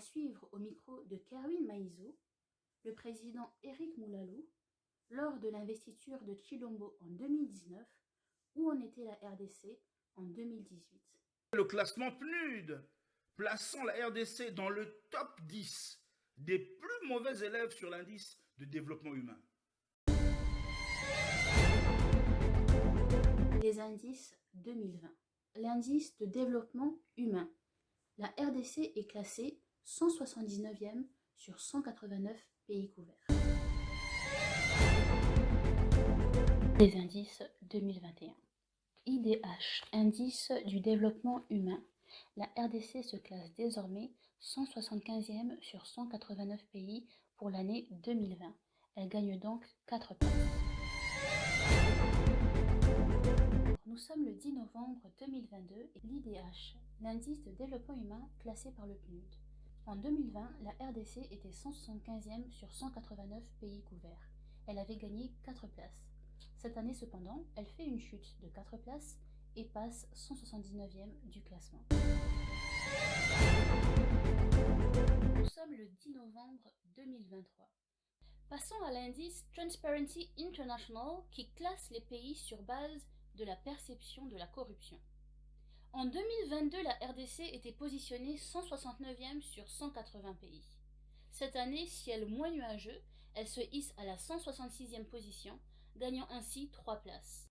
suivre au micro de Kerwin Maïzo, le président Éric Moulalou, lors de l'investiture de Tshilombo en 2019, où en était la RDC en 2018. Le classement PNUD, plaçant la RDC dans le top 10 des plus mauvais élèves sur l'indice de développement humain. Les indices 2020. L'indice de développement humain. La RDC est classée 179e sur 189 pays couverts. Les indices 2021. IDH, indice du développement humain. La RDC se classe désormais 175e sur 189 pays pour l'année 2020. Elle gagne donc 4 places. Nous sommes le 10 novembre 2022 et l'IDH, l'indice de développement humain classé par le PNUD. En 2020, la RDC était 175e sur 189 pays couverts. Elle avait gagné 4 places. Cette année cependant, elle fait une chute de 4 places et passe 179e du classement. Nous sommes le 10 novembre 2023. Passons à l'indice Transparency International qui classe les pays sur base de la perception de la corruption. En 2022, la RDC était positionnée 169e sur 180 pays. Cette année, ciel moins nuageux, elle se hisse à la 166e position, gagnant ainsi 3 places.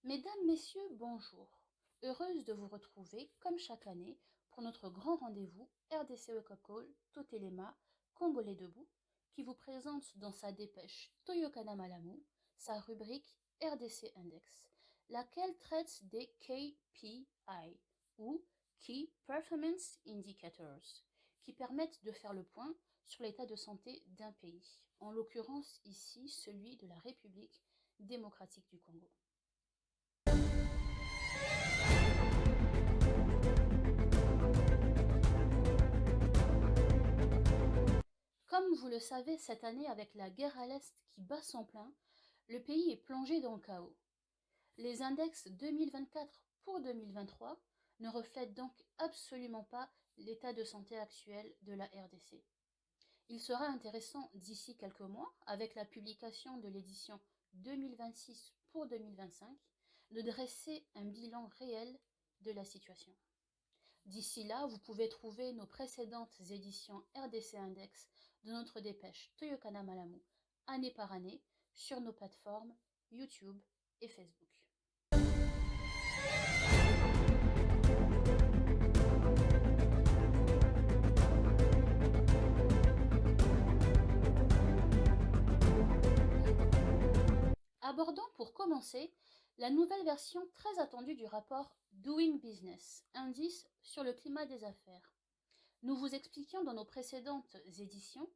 Mesdames, Messieurs, bonjour. Heureuse de vous retrouver, comme chaque année, pour notre grand rendez-vous RDC Wake Up Call, Totelema, Congolais debout, qui vous présente dans sa dépêche Toyokana Malamu sa rubrique RDC Index, laquelle traite des KPI ou Key Performance Indicators, qui permettent de faire le point sur l'état de santé d'un pays, en l'occurrence ici celui de la République démocratique du Congo. Comme vous le savez, cette année, avec la guerre à l'Est qui bat son plein, le pays est plongé dans le chaos. Les index 2024 pour 2023 ne reflètent donc absolument pas l'état de santé actuel de la RDC. Il sera intéressant d'ici quelques mois, avec la publication de l'édition 2026 pour 2025, de dresser un bilan réel de la situation. D'ici là, vous pouvez trouver nos précédentes éditions RDC Index de notre dépêche Toyokana Malamu, année par année, sur nos plateformes YouTube et Facebook. Abordons pour commencer la nouvelle version très attendue du rapport Doing Business, indice sur le climat des affaires. Nous vous expliquions dans nos précédentes éditions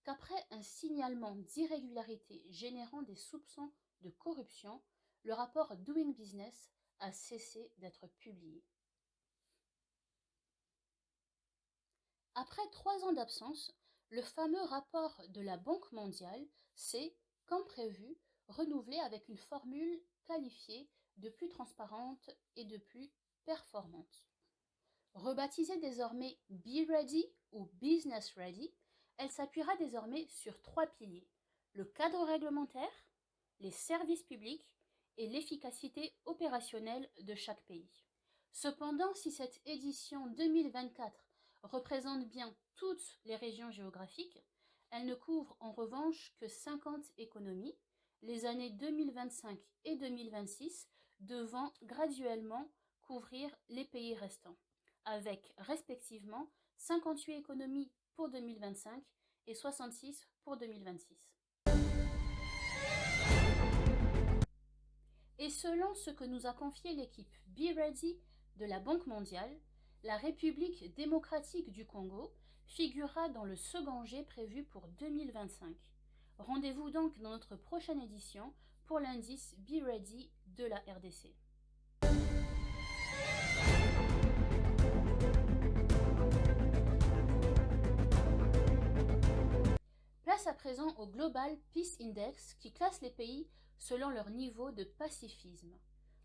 qu'après un signalement d'irrégularité générant des soupçons de corruption, le rapport Doing Business a cessé d'être publié. Après 3 ans d'absence, le fameux rapport de la Banque mondiale s'est, comme prévu, renouvelé avec une formule qualifiée de plus transparente et de plus performante. Rebaptisée désormais Be Ready ou Business Ready, elle s'appuiera désormais sur 3 piliers: le cadre réglementaire, les services publics et l'efficacité opérationnelle de chaque pays. Cependant, si cette édition 2024 représente bien toutes les régions géographiques, elle ne couvre en revanche que 50 économies, les années 2025 et 2026 devant graduellement couvrir les pays restants, avec respectivement 58 économies pour 2025 et 66 pour 2026. Et selon ce que nous a confié l'équipe Be Ready de la Banque mondiale, la République démocratique du Congo figurera dans le second jet prévu pour 2025. Rendez-vous donc dans notre prochaine édition pour l'indice Be Ready de la RDC. Place à présent au Global Peace Index qui classe les pays selon leur niveau de pacifisme.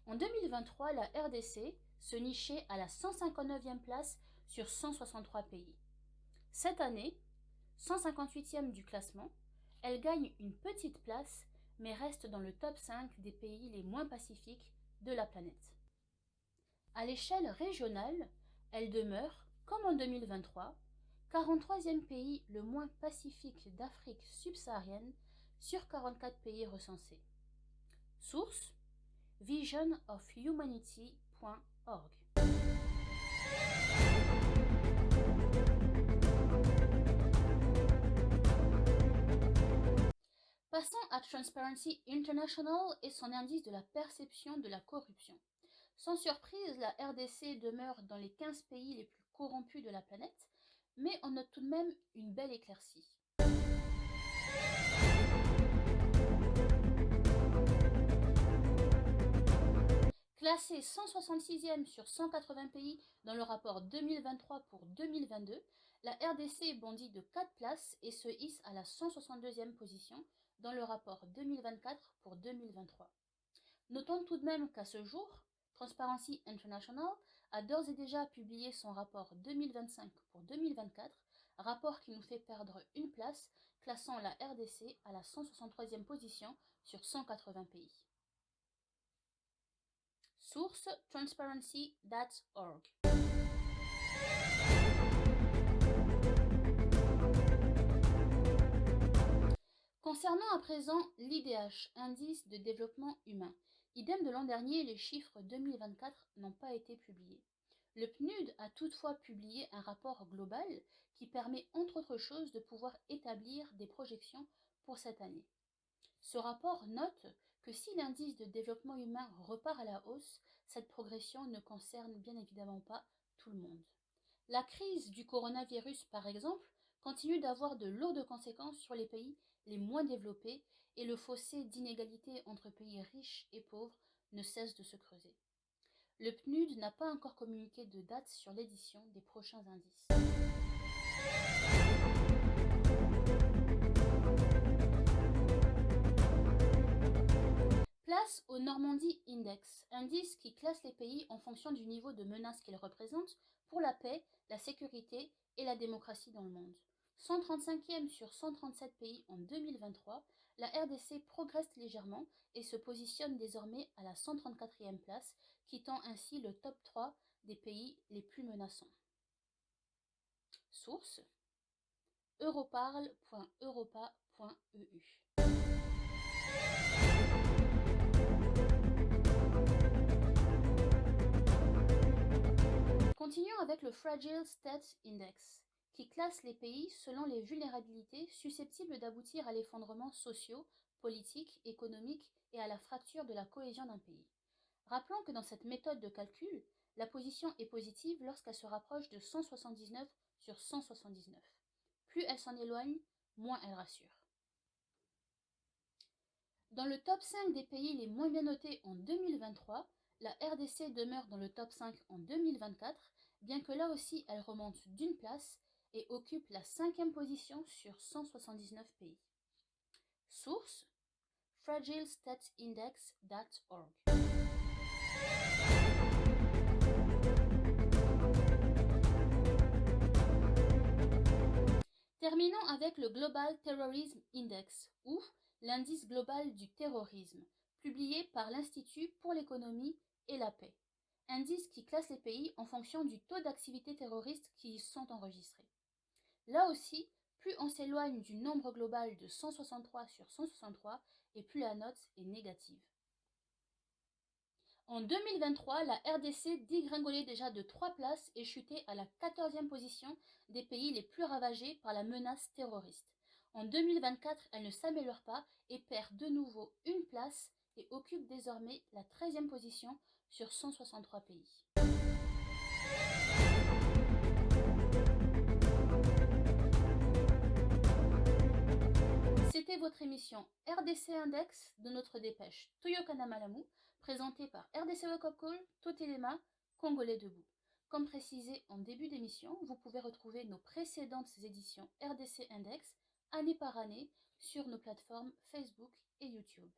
En 2023, la RDC se nichait à la 159e place sur 163 pays. Cette année, 158e du classement, elle gagne une petite place mais reste dans le top 5 des pays les moins pacifiques de la planète. À l'échelle régionale, elle demeure, comme en 2023, 43e pays le moins pacifique d'Afrique subsaharienne sur 44 pays recensés. Source: visionofhumanity.org. Passons à Transparency International et son indice de la perception de la corruption. Sans surprise, la RDC demeure dans les 15 pays les plus corrompus de la planète, mais on note tout de même une belle éclaircie. Classée 166e sur 180 pays dans le rapport 2023 pour 2022, la RDC bondit de 4 places et se hisse à la 162e position dans le rapport 2024 pour 2023. Notons tout de même qu'à ce jour, Transparency International a d'ores et déjà publié son rapport 2025 pour 2024, rapport qui nous fait perdre une place, classant la RDC à la 163e position sur 180 pays. Source: transparency.org. Concernant à présent l'IDH, Indice de développement humain, idem de l'an dernier, les chiffres 2024 n'ont pas été publiés. Le PNUD a toutefois publié un rapport global qui permet entre autres choses de pouvoir établir des projections pour cette année. Ce rapport note que si l'indice de développement humain repart à la hausse, cette progression ne concerne bien évidemment pas tout le monde. La crise du coronavirus, par exemple, continue d'avoir de lourdes conséquences sur les pays les moins développés et le fossé d'inégalité entre pays riches et pauvres ne cesse de se creuser. Le PNUD n'a pas encore communiqué de date sur l'édition des prochains indices. Place au Normandie Index, indice qui classe les pays en fonction du niveau de menace qu'ils représentent pour la paix, la sécurité et la démocratie dans le monde. 135e sur 137 pays en 2023, la RDC progresse légèrement et se positionne désormais à la 134e place, quittant ainsi le top 3 des pays les plus menaçants. Source europarl.europa.eu. Continuons avec le Fragile State Index, qui classe les pays selon les vulnérabilités susceptibles d'aboutir à l'effondrement socio, politique, économique et à la fracture de la cohésion d'un pays. Rappelons que dans cette méthode de calcul, la position est positive lorsqu'elle se rapproche de 179 sur 179. Plus elle s'en éloigne, moins elle rassure. Dans le top 5 des pays les moins bien notés en 2023, la RDC demeure dans le top 5 en 2024, bien que là aussi elle remonte d'une place et occupe la 5e position sur 179 pays. Source fragilestatesindex.org. Terminons avec le Global Terrorism Index, ou l'indice global du terrorisme, publié par l'Institut pour l'économie et la paix. Indice qui classe les pays en fonction du taux d'activité terroriste qui y sont enregistrés. Là aussi, plus on s'éloigne du nombre global de 163 sur 163 et plus la note est négative. En 2023, la RDC dégringolait déjà de 3 places et chutait à la 14e position des pays les plus ravagés par la menace terroriste. En 2024, elle ne s'améliore pas et perd de nouveau une place et occupe désormais la 13e position sur 163 pays. C'était votre émission RDC Index de notre dépêche Toyokana Malamu, présentée par RDC Wake Up Call, Totelema, Congolais Debout. Comme précisé en début d'émission, vous pouvez retrouver nos précédentes éditions RDC Index, année par année, sur nos plateformes Facebook et YouTube.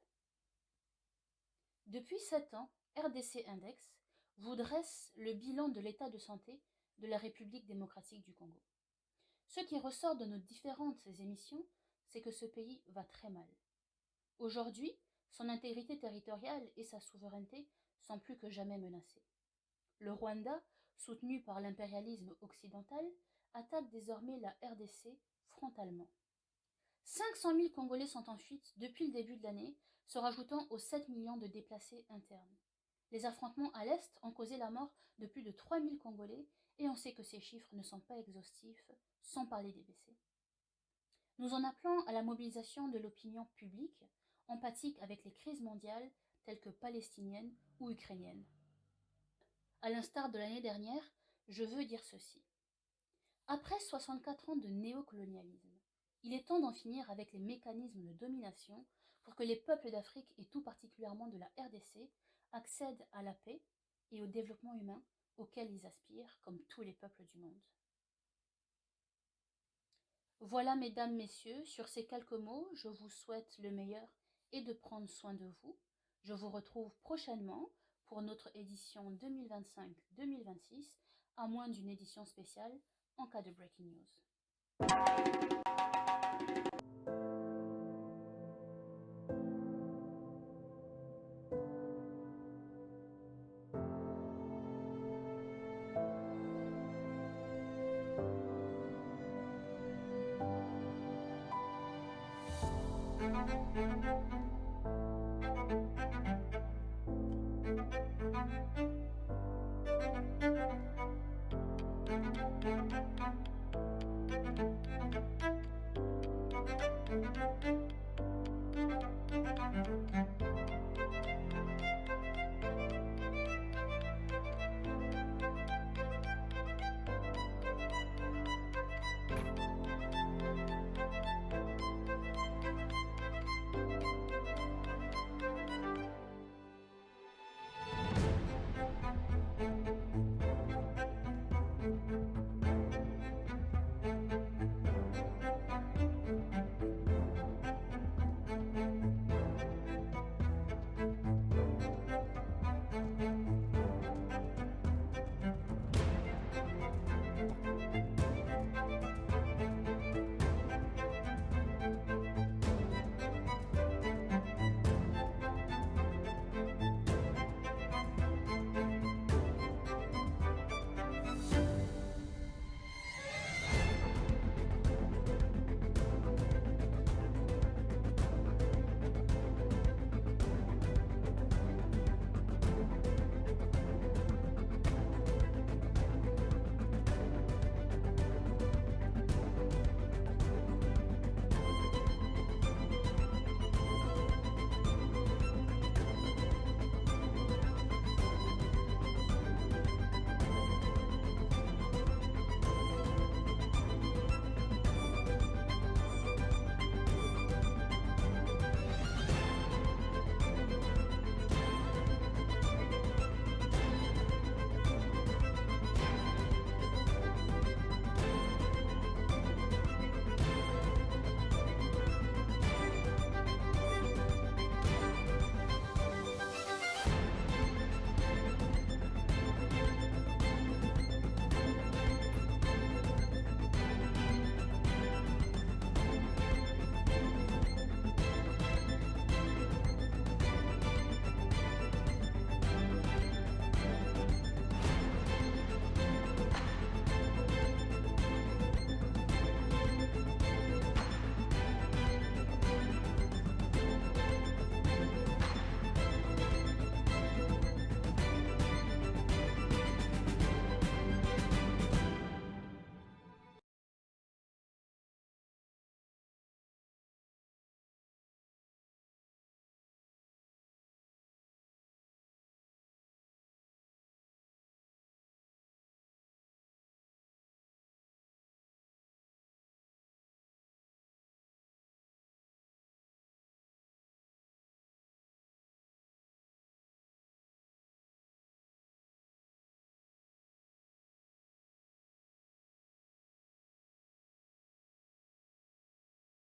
Depuis 7 ans, RDC Index vous dresse le bilan de l'état de santé de la République démocratique du Congo. Ce qui ressort de nos différentes émissions, c'est que ce pays va très mal. Aujourd'hui, son intégrité territoriale et sa souveraineté sont plus que jamais menacées. Le Rwanda, soutenu par l'impérialisme occidental, attaque désormais la RDC frontalement. 500 000 Congolais sont en fuite depuis le début de l'année, se rajoutant aux 7 millions de déplacés internes. Les affrontements à l'Est ont causé la mort de plus de 3 000 Congolais et on sait que ces chiffres ne sont pas exhaustifs, sans parler des blessés. Nous en appelons à la mobilisation de l'opinion publique, empathique avec les crises mondiales telles que palestiniennes ou ukrainiennes. À l'instar de l'année dernière, je veux dire ceci. Après 64 ans de néocolonialisme, il est temps d'en finir avec les mécanismes de domination pour que les peuples d'Afrique et tout particulièrement de la RDC accèdent à la paix et au développement humain auquel ils aspirent comme tous les peuples du monde. Voilà, mesdames, messieurs, sur ces quelques mots, je vous souhaite le meilleur et de prendre soin de vous. Je vous retrouve prochainement pour notre édition 2025-2026, à moins d'une édition spéciale en cas de breaking news.